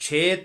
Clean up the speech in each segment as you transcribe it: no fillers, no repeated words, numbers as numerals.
6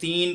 3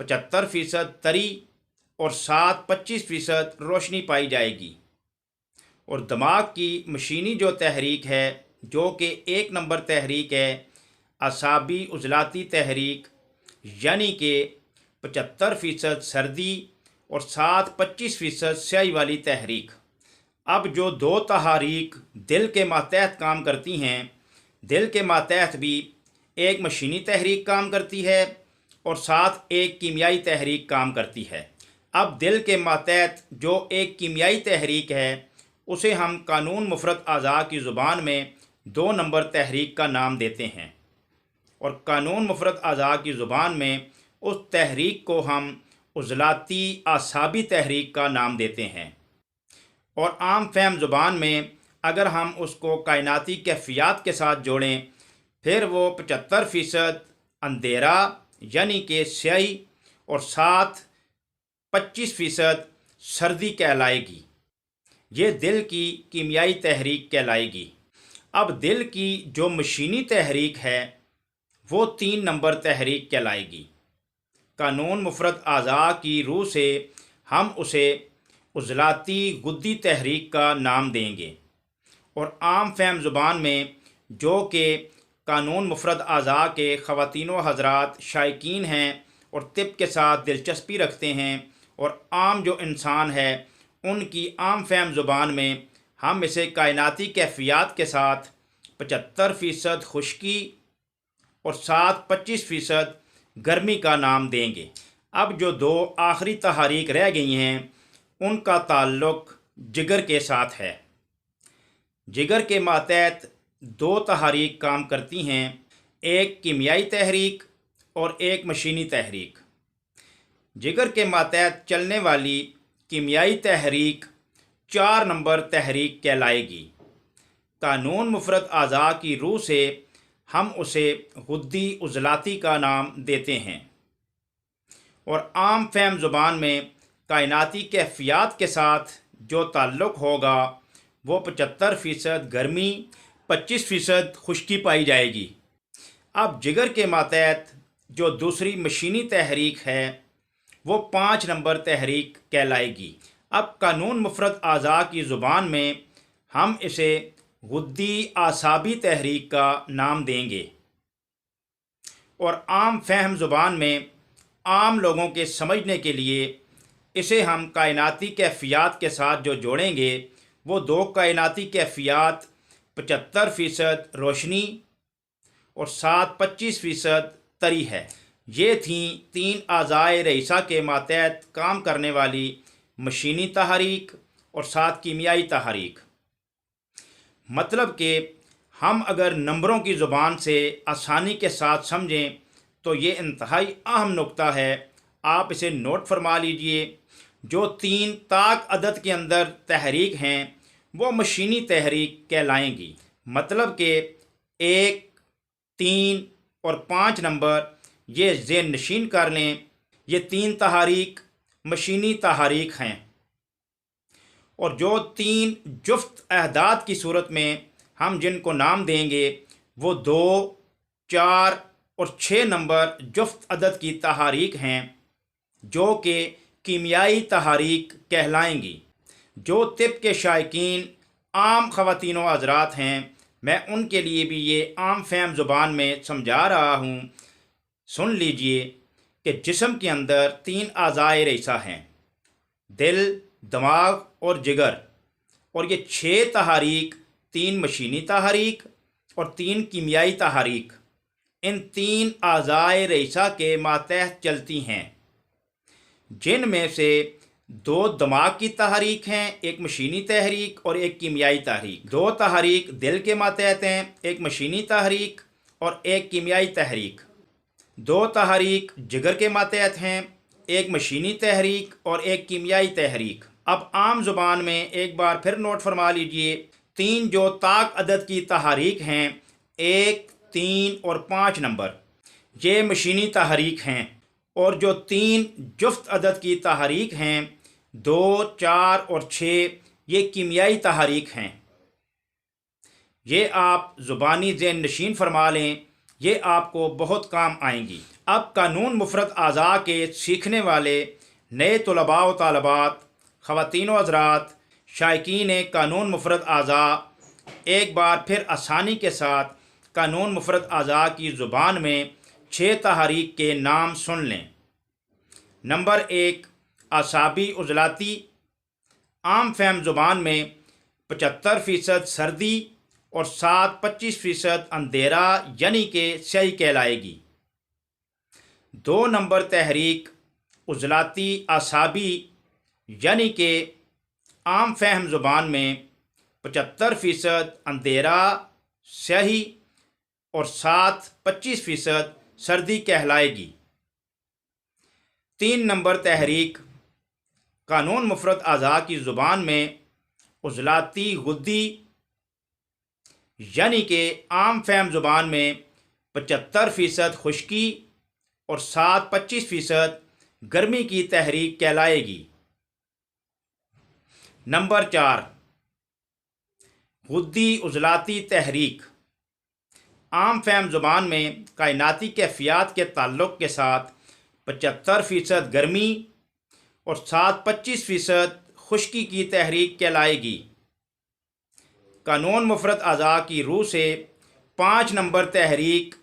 75% تری اور 25% روشنی پائی جائے گی۔ اور دماغ کی مشینی جو تحریک ہے، جو کہ 1 نمبر تحریک ہے، اعصابی عضلاتی تحریک، یعنی کہ 75% سردی اور 25% سیاہی والی تحریک۔ اب جو 2 تحاریک دل کے ماتحت کام کرتی ہیں، دل کے ماتحت بھی ایک مشینی تحریک کام کرتی ہے اور ساتھ ایک کیمیائی تحریک کام کرتی ہے۔ اب دل کے ماتحت جو ایک کیمیائی تحریک ہے، اسے ہم قانون مفرد اعضاء کی زبان میں 2 نمبر تحریک کا نام دیتے ہیں، اور قانون مفرد اعضاء کی زبان میں اس تحریک کو ہم عضلاتی اعصابی تحریک کا نام دیتے ہیں۔ اور عام فہم زبان میں اگر ہم اس کو کائناتی کیفیات کے ساتھ جوڑیں، پھر وہ 75% اندھیرا یعنی کہ سیاہی اور ساتھ 25% سردی کہلائے گی۔ یہ دل کی کیمیائی تحریک کہلائے گی۔ اب دل کی جو مشینی تحریک ہے وہ 3 نمبر تحریک کہلائے گی۔ قانون مفرد اعضاء کی روح سے ہم اسے عضلاتی غدی تحریک کا نام دیں گے، اور عام فہم زبان میں جو کہ قانون مفرد اعضاء کے خواتین و حضرات شائقین ہیں اور طب کے ساتھ دلچسپی رکھتے ہیں، اور عام جو انسان ہے ان کی عام فہم زبان میں ہم اسے کائناتی کیفیات کے ساتھ 75% خشکی اور 25% گرمی کا نام دیں گے۔ اب جو 2 آخری تحاریک رہ گئی ہیں ان کا تعلق جگر کے ساتھ ہے۔ جگر کے ماتحت 2 تحاریک کام کرتی ہیں، ایک کیمیائی تحریک اور ایک مشینی تحریک۔ جگر کے ماتحت چلنے والی کیمیائی تحریک 4 نمبر تحریک کہلائے گی۔ قانون مفرد اعضاء کی روح سے ہم اسے غدی عضلاتی کا نام دیتے ہیں، اور عام فہم زبان میں کائناتی کیفیات کے ساتھ جو تعلق ہوگا وہ 75% گرمی، 25% خشکی پائی جائے گی۔ اب جگر کے ماتحت جو دوسری مشینی تحریک ہے وہ 5 نمبر تحریک کہلائے گی۔ اب قانون مفرد اعضاء کی زبان میں ہم اسے غدی اعصابی تحریک کا نام دیں گے، اور عام فہم زبان میں عام لوگوں کے سمجھنے کے لیے اسے ہم کائناتی کیفیات کے ساتھ جو جوڑیں گے وہ 2 کائناتی کیفیات 75% روشنی اور 25% تری ہے۔ یہ تھیں 3 اعضائے رئیسہ کے ماتحت کام کرنے والی مشینی تحریک اور ساتھ کیمیائی تحریک۔ مطلب کہ ہم اگر نمبروں کی زبان سے آسانی کے ساتھ سمجھیں تو یہ انتہائی اہم نقطہ ہے، آپ اسے نوٹ فرما لیجئے۔ جو 3 طاق عدد کے اندر تحریک ہیں وہ مشینی تحریک کہلائیں گی۔ مطلب کہ 1، 3 اور 5 نمبر یہ ذہن نشین کر لیں، یہ 3 تحاریک مشینی تحاریک ہیں، اور جو 3 جفت اعداد کی صورت میں ہم جن کو نام دیں گے وہ 2، 4 اور 6 نمبر جفت عدد کی تحاریک ہیں، جو کہ کیمیائی تحاریک کہلائیں گی۔ جو طب کے شائقین عام خواتین و حضرات ہیں، میں ان کے لیے بھی یہ عام فہم زبان میں سمجھا رہا ہوں۔ سن لیجئے کہ جسم کے اندر 3 اعضائے رئیسہ ہیں، دل، دماغ اور جگر، اور یہ 6 تحاریک، 3 مشینی تحاریک اور 3 کیمیائی تحاریک ان 3 اعضائے رئیسہ کے ماتحت چلتی ہیں، جن میں سے 2 دماغ کی تحریک ہیں، ایک مشینی تحریک اور ایک کیمیائی تحریک۔ 2 تحریک دل کے ماتحت ہیں، ایک مشینی تحریک اور ایک کیمیائی تحریک۔ 2 تحریک جگر کے ماتحت ہیں، ایک مشینی تحریک اور ایک کیمیائی تحریک۔ اب عام زبان میں ایک بار پھر نوٹ فرما لیجئے، 3 جو طاق عدد کی تحریک ہیں، 1، 3 اور 5 نمبر یہ مشینی تحریک ہیں، اور جو 3 جفت عدد کی تحریک ہیں، 2، 4 اور 6 یہ کیمیائی تحریک ہیں۔ یہ آپ زبانی ذہن نشین فرما لیں، یہ آپ کو بہت کام آئیں گی۔ اب قانون مفرد اعضاء کے سیکھنے والے نئے طلباء و طالبات، خواتین و حضرات، شائقین قانون مفرد اعضاء، ایک بار پھر آسانی کے ساتھ قانون مفرد اعضاء کی زبان میں 6 تحاریک کے نام سن لیں۔ نمبر 1، اعصابی عضلاتی، عام فہم زبان میں 75% سردی اور 25% اندھیرا یعنی کہ سیاہی کہلائے گی۔ 2 نمبر تحریک عضلاتی اعصابی یعنی کہ عام فہم زبان میں 75% اندھیرا سیاہی اور 25% سردی کہلائے گی۔ 3 نمبر تحریک قانون مفرد اعضاء کی زبان میں عضلاتی غدی یعنی کہ عام فہم زبان میں 75% خشکی اور 25% گرمی کی تحریک کہلائے گی۔ نمبر 4، غدی عضلاتی تحریک، عام فہم زبان میں کائناتی کیفیات کے تعلق کے ساتھ 75% گرمی اور 25% خشکی کی تحریک کہلائے گی۔ قانون مفرد اعضاء کی روح سے 5 نمبر تحریک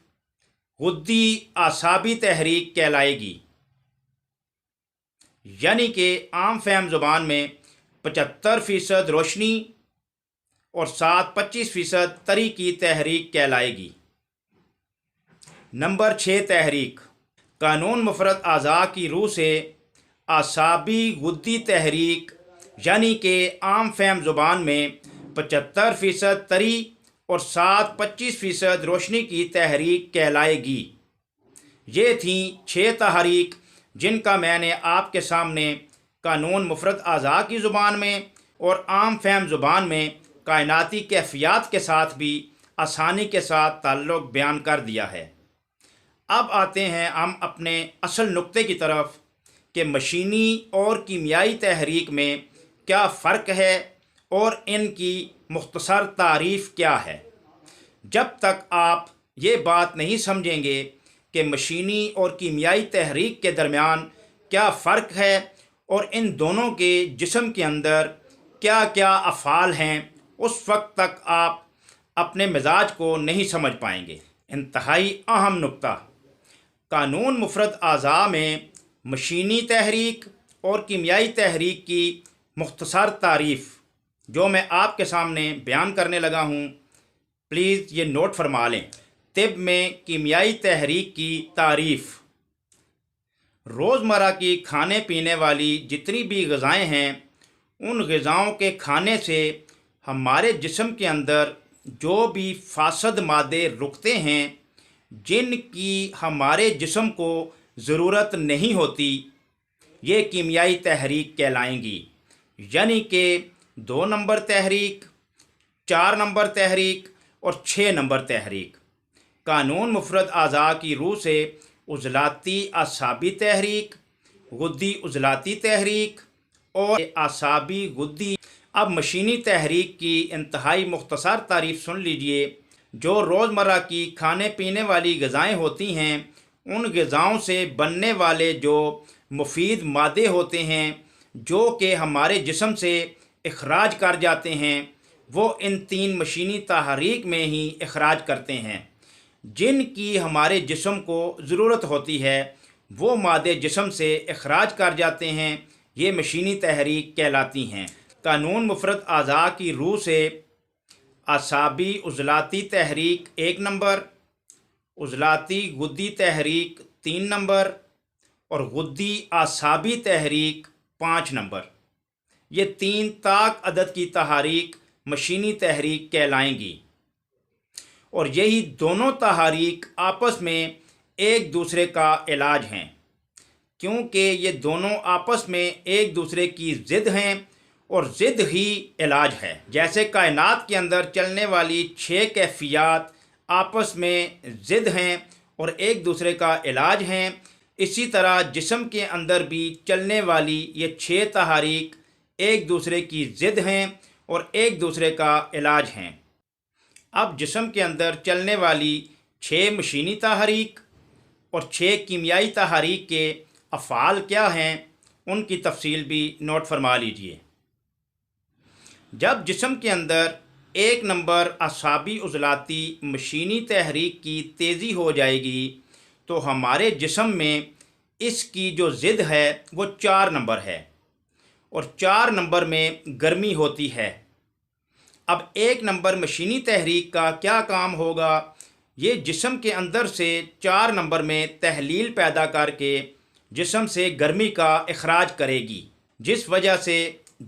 غدی اعصابی تحریک کہلائے گی، یعنی کہ عام فہم زبان میں 75% روشنی اور 25% تری کی تحریک کہلائے گی۔ نمبر 6 تحریک قانون مفرد اعضاء کی روح سے اعصابی غدی تحریک یعنی کہ عام فہم زبان میں 75% تری اور 25% روشنی کی تحریک کہلائے گی۔ یہ تھیں 6 تحاریک جن کا میں نے آپ کے سامنے قانون مفرد اعضاء کی زبان میں اور عام فہم زبان میں کائناتی کیفیات کے ساتھ بھی آسانی کے ساتھ تعلق بیان کر دیا ہے۔ اب آتے ہیں ہم اپنے اصل نقطے کی طرف کہ مشینی اور کیمیائی تحریک میں کیا فرق ہے اور ان کی مختصر تعریف کیا ہے۔ جب تک آپ یہ بات نہیں سمجھیں گے کہ مشینی اور کیمیائی تحریک کے درمیان کیا فرق ہے اور ان دونوں کے جسم کے اندر کیا کیا افعال ہیں، اس وقت تک آپ اپنے مزاج کو نہیں سمجھ پائیں گے۔ انتہائی اہم نقطہ، قانون مفرد اعضاء میں مشینی تحریک اور کیمیائی تحریک کی مختصر تعریف جو میں آپ کے سامنے بیان کرنے لگا ہوں، پلیز یہ نوٹ فرما لیں۔ طب میں کیمیائی تحریک کی تعریف، روزمرہ کی کھانے پینے والی جتنی بھی غذائیں ہیں، ان غذاؤں کے کھانے سے ہمارے جسم کے اندر جو بھی فاسد مادے رکتے ہیں جن کی ہمارے جسم کو ضرورت نہیں ہوتی، یہ کیمیائی تحریک کہلائیں گی، یعنی کہ 2 نمبر تحریک، 4 نمبر تحریک اور 6 نمبر تحریک۔ قانون مفرد اعضاء کی روح سے عضلاتی اعصابی تحریک، غدی عضلاتی تحریک اور اعصابی غدی۔ اب مشینی تحریک کی انتہائی مختصر تعریف سن لیجئے۔ جو روزمرہ کی کھانے پینے والی غذائیں ہوتی ہیں، ان غذاؤں سے بننے والے جو مفید مادے ہوتے ہیں جو کہ ہمارے جسم سے اخراج کر جاتے ہیں، وہ ان 3 مشینی تحریک میں ہی اخراج کرتے ہیں۔ جن کی ہمارے جسم کو ضرورت ہوتی ہے وہ مادے جسم سے اخراج کر جاتے ہیں، یہ مشینی تحریک کہلاتی ہیں۔ قانون مفرد اعضاء کی روح سے اعصابی عضلاتی تحریک 1 نمبر، عضلاتی غدی تحریک 3 نمبر اور غدی اعصابی تحریک 5 نمبر۔ یہ 3 طاق عدد کی تحاریک مشینی تحریک کہلائیں گی، اور یہی دونوں تحاریک آپس میں ایک دوسرے کا علاج ہیں، کیونکہ یہ دونوں آپس میں ایک دوسرے کی ضد ہیں اور ضد ہی علاج ہے۔ جیسے کائنات کے اندر چلنے والی 6 کیفیات آپس میں ضد ہیں اور ایک دوسرے کا علاج ہیں، اسی طرح جسم کے اندر بھی چلنے والی یہ 6 تحاریک ایک دوسرے کی ضد ہیں اور ایک دوسرے کا علاج ہیں۔ اب جسم کے اندر چلنے والی 6 مشینی تحاریک، اور 6 کیمیائی تحریک کے افعال کیا ہیں ان کی تفصیل بھی نوٹ فرما لیجئے۔ جب جسم کے اندر 1 نمبر اعصابی عضلاتی مشینی تحریک کی تیزی ہو جائے گی تو ہمارے جسم میں اس کی جو ضد ہے وہ 4 نمبر ہے، اور 4 نمبر میں گرمی ہوتی ہے۔ اب 1 نمبر مشینی تحریک کا کیا کام ہوگا؟ یہ جسم کے اندر سے 4 نمبر میں تحلیل پیدا کر کے جسم سے گرمی کا اخراج کرے گی، جس وجہ سے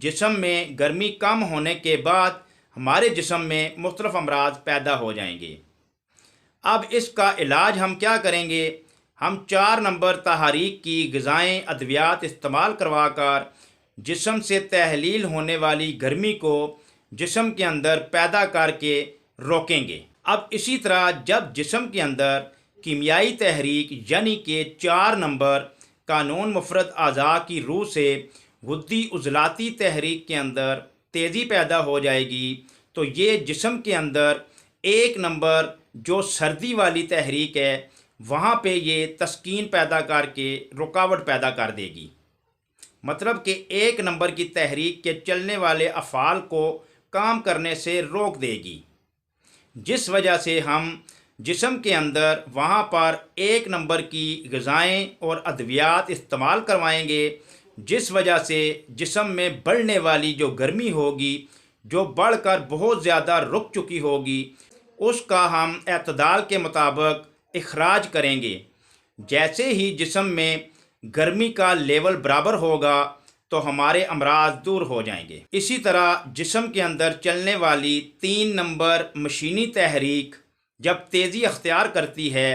جسم میں گرمی کم ہونے کے بعد ہمارے جسم میں مختلف امراض پیدا ہو جائیں گے۔ اب اس کا علاج ہم کیا کریں گے؟ ہم 4 نمبر تحریک کی غذائیں ادویات استعمال کروا کر جسم سے تحلیل ہونے والی گرمی کو جسم کے اندر پیدا کر کے روکیں گے۔ اب اسی طرح جب جسم کے اندر کیمیائی تحریک یعنی کہ 4 نمبر قانون مفرد اعضاء کی روح سے غدی عضلاتی تحریک کے اندر تیزی پیدا ہو جائے گی تو یہ جسم کے اندر 1 نمبر جو سردی والی تحریک ہے وہاں پہ یہ تسکین پیدا کر کے رکاوٹ پیدا کر دے گی، مطلب کہ 1 نمبر کی تحریک کے چلنے والے افعال کو کام کرنے سے روک دے گی، جس وجہ سے ہم جسم کے اندر وہاں پر 1 نمبر کی غذائیں اور ادویات استعمال کروائیں گے، جس وجہ سے جسم میں بڑھنے والی جو گرمی ہوگی جو بڑھ کر بہت زیادہ رک چکی ہوگی اس کا ہم اعتدال کے مطابق اخراج کریں گے۔ جیسے ہی جسم میں گرمی کا لیول برابر ہوگا تو ہمارے امراض دور ہو جائیں گے۔ اسی طرح جسم کے اندر چلنے والی 3 نمبر مشینی تحریک جب تیزی اختیار کرتی ہے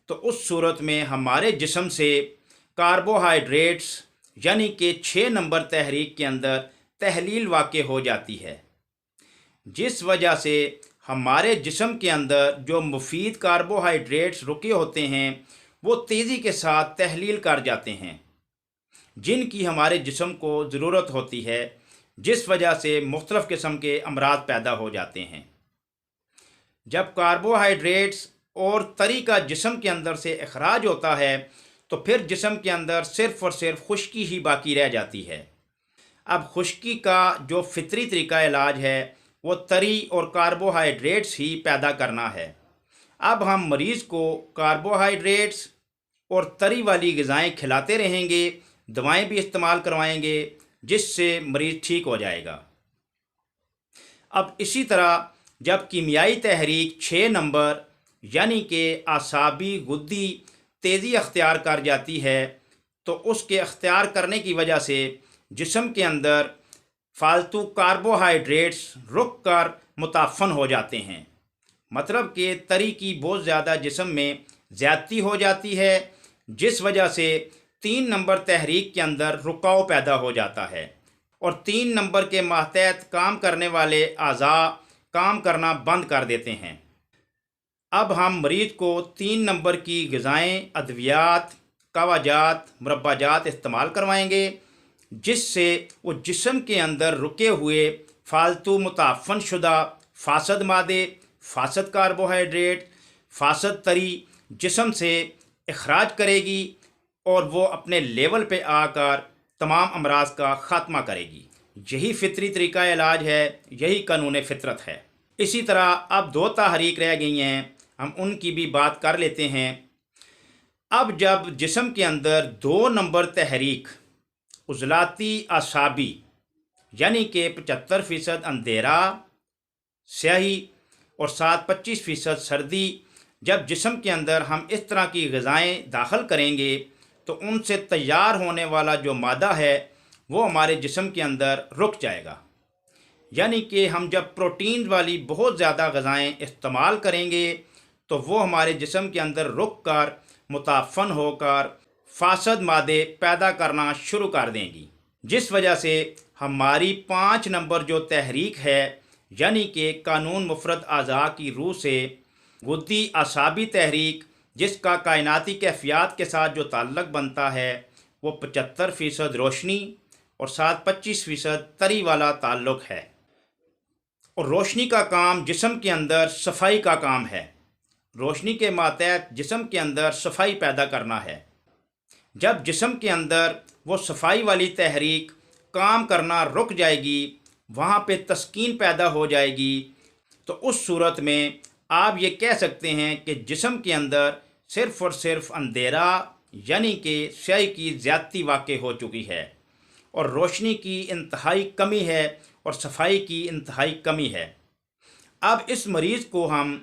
تو اس صورت میں ہمارے جسم سے کاربوہائیڈریٹس یعنی کہ 6 نمبر تحریک کے اندر تحلیل واقع ہو جاتی ہے، جس وجہ سے ہمارے جسم کے اندر جو مفید کاربوہائیڈریٹس رکے ہوتے ہیں وہ تیزی کے ساتھ تحلیل کر جاتے ہیں، جن کی ہمارے جسم کو ضرورت ہوتی ہے، جس وجہ سے مختلف قسم کے امراض پیدا ہو جاتے ہیں۔ جب کاربوہائیڈریٹس اور تری کا جسم کے اندر سے اخراج ہوتا ہے تو پھر جسم کے اندر صرف اور صرف خشکی ہی باقی رہ جاتی ہے۔ اب خشکی کا جو فطری طریقہ علاج ہے وہ تری اور کاربوہائیڈریٹس ہی پیدا کرنا ہے۔ اب ہم مریض کو کاربوہائیڈریٹس اور تری والی غذائیں کھلاتے رہیں گے، دوائیں بھی استعمال کروائیں گے، جس سے مریض ٹھیک ہو جائے گا۔ اب اسی طرح جب کیمیائی تحریک 6 نمبر یعنی کہ اعصابی غدی تیزی اختیار کر جاتی ہے تو اس کے اختیار کرنے کی وجہ سے جسم کے اندر فالتو کاربوہائیڈریٹس رک کر متعفن ہو جاتے ہیں، مطلب کہ تری کی بہت زیادہ جسم میں زیادتی ہو جاتی ہے، جس وجہ سے 3 نمبر تحریک کے اندر رکاؤ پیدا ہو جاتا ہے اور 3 نمبر کے ماتحت کام کرنے والے اعضاء کام کرنا بند کر دیتے ہیں۔ اب ہم مریض کو 3 نمبر کی غذائیں، ادویات، کاواجات، مربع جات استعمال کروائیں گے، جس سے وہ جسم کے اندر رکے ہوئے فالتو متعفن شدہ فاسد مادے، فاسد کاربوہائیڈریٹ، فاسد تری جسم سے اخراج کرے گی اور وہ اپنے لیول پہ آ کر تمام امراض کا خاتمہ کرے گی۔ یہی فطری طریقہ علاج ہے، یہی قانون فطرت ہے۔ اسی طرح اب 2 تحریک رہ گئی ہیں، ہم ان کی بھی بات کر لیتے ہیں۔ اب جب جسم کے اندر 2 نمبر تحریک عضلاتی اعصابی یعنی کہ 75% اندھیرا سیاہی اور 25% سردی، جب جسم کے اندر ہم اس طرح کی غذائیں داخل کریں گے تو ان سے تیار ہونے والا جو مادہ ہے وہ ہمارے جسم کے اندر رک جائے گا، یعنی کہ ہم جب پروٹین والی بہت زیادہ غذائیں استعمال کریں گے تو وہ ہمارے جسم کے اندر رک کر متعفن ہو کر فاسد مادے پیدا کرنا شروع کر دیں گی، جس وجہ سے ہماری 5 نمبر جو تحریک ہے یعنی کہ قانون مفرد اعضاء کی روح سے غدی اعصابی تحریک، جس کا کائناتی کیفیات کے ساتھ جو تعلق بنتا ہے وہ 75% روشنی اور 25% تری والا تعلق ہے۔ اور روشنی کا کام جسم کے اندر صفائی کا کام ہے، روشنی کے ماتحت جسم کے اندر صفائی پیدا کرنا ہے۔ جب جسم کے اندر وہ صفائی والی تحریک کام کرنا رک جائے گی، وہاں پہ تسکین پیدا ہو جائے گی، تو اس صورت میں آپ یہ کہہ سکتے ہیں کہ جسم کے اندر صرف اور صرف اندھیرا یعنی کہ سیاہی کی زیادتی واقع ہو چکی ہے، اور روشنی کی انتہائی کمی ہے اور صفائی کی انتہائی کمی ہے۔ اب اس مریض کو ہم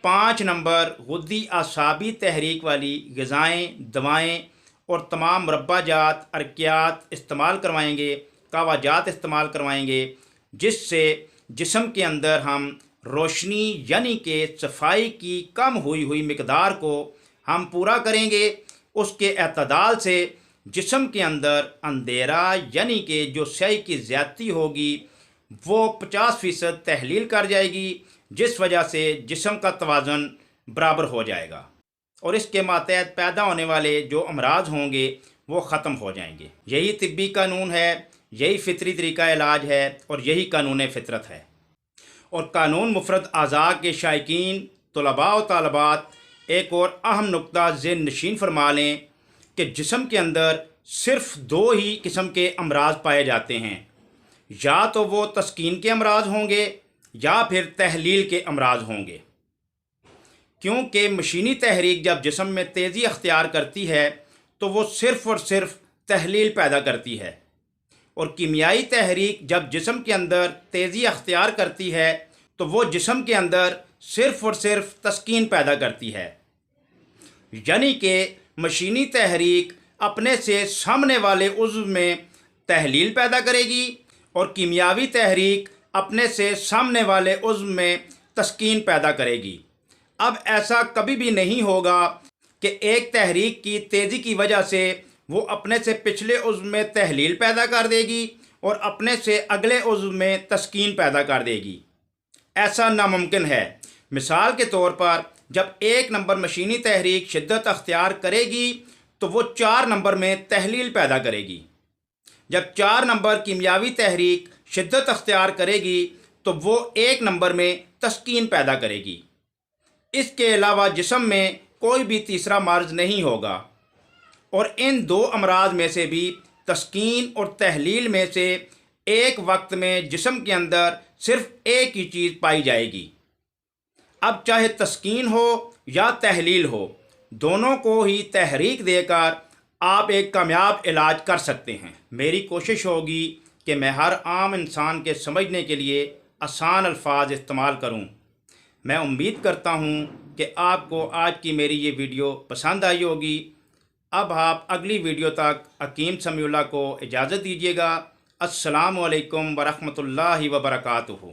5 نمبر غدی اعصابی تحریک والی غذائیں، دوائیں اور تمام مربع جات ارکیات استعمال کروائیں گے، قہوہ جات استعمال کروائیں گے، جس سے جسم کے اندر ہم روشنی یعنی کہ صفائی کی کم ہوئی مقدار کو ہم پورا کریں گے۔ اس کے اعتدال سے جسم کے اندر اندھیرا یعنی کہ جو سیاہی کی زیادتی ہوگی وہ 50% تحلیل کر جائے گی، جس وجہ سے جسم کا توازن برابر ہو جائے گا، اور اس کے ماتحت پیدا ہونے والے جو امراض ہوں گے وہ ختم ہو جائیں گے۔ یہی طبی قانون ہے، یہی فطری طریقہ علاج ہے، اور یہی قانون فطرت ہے۔ اور قانون مفرد اعضاء کے شائقین، طلباء و طالبات ایک اور اہم نقطہ ذہن نشین فرما لیں کہ جسم کے اندر صرف 2 ہی قسم کے امراض پائے جاتے ہیں، یا تو وہ تسکین کے امراض ہوں گے یا پھر تحلیل کے امراض ہوں گے، کیونکہ مشینی تحریک جب جسم میں تیزی اختیار کرتی ہے تو وہ صرف اور صرف تحلیل پیدا کرتی ہے، اور کیمیائی تحریک جب جسم کے اندر تیزی اختیار کرتی ہے تو وہ جسم کے اندر صرف اور صرف تسکین پیدا کرتی ہے۔ یعنی کہ مشینی تحریک اپنے سے سامنے والے عضو میں تحلیل پیدا کرے گی، اور کیمیاوی تحریک اپنے سے سامنے والے عضو میں تسکین پیدا کرے گی۔ اب ایسا کبھی بھی نہیں ہوگا کہ ایک تحریک کی تیزی کی وجہ سے وہ اپنے سے پچھلے عضو میں تحلیل پیدا کر دے گی اور اپنے سے اگلے عضو میں تسکین پیدا کر دے گی۔ ایسا ناممکن ہے۔ مثال کے طور پر جب 1 نمبر مشینی تحریک شدت اختیار کرے گی تو وہ 4 نمبر میں تحلیل پیدا کرے گی۔ جب 4 نمبر کیمیاوی تحریک شدت اختیار کرے گی تو وہ 1 نمبر میں تسکین پیدا کرے گی۔ اس کے علاوہ جسم میں کوئی بھی تیسرا مرض نہیں ہوگا، اور ان 2 امراض میں سے بھی تسکین اور تحلیل میں سے ایک وقت میں جسم کے اندر صرف ایک ہی چیز پائی جائے گی۔ اب چاہے تسکین ہو یا تحلیل ہو، دونوں کو ہی تحریک دے کر آپ ایک کامیاب علاج کر سکتے ہیں۔ میری کوشش ہوگی کہ میں ہر عام انسان کے سمجھنے کے لیے آسان الفاظ استعمال کروں۔ میں امید کرتا ہوں کہ آپ کو آج کی میری یہ ویڈیو پسند آئی ہوگی۔ اب آپ اگلی ویڈیو تک حکیم سمیع اللہ کو اجازت دیجیے گا۔ السلام علیکم ورحمۃ اللہ وبرکاتہ۔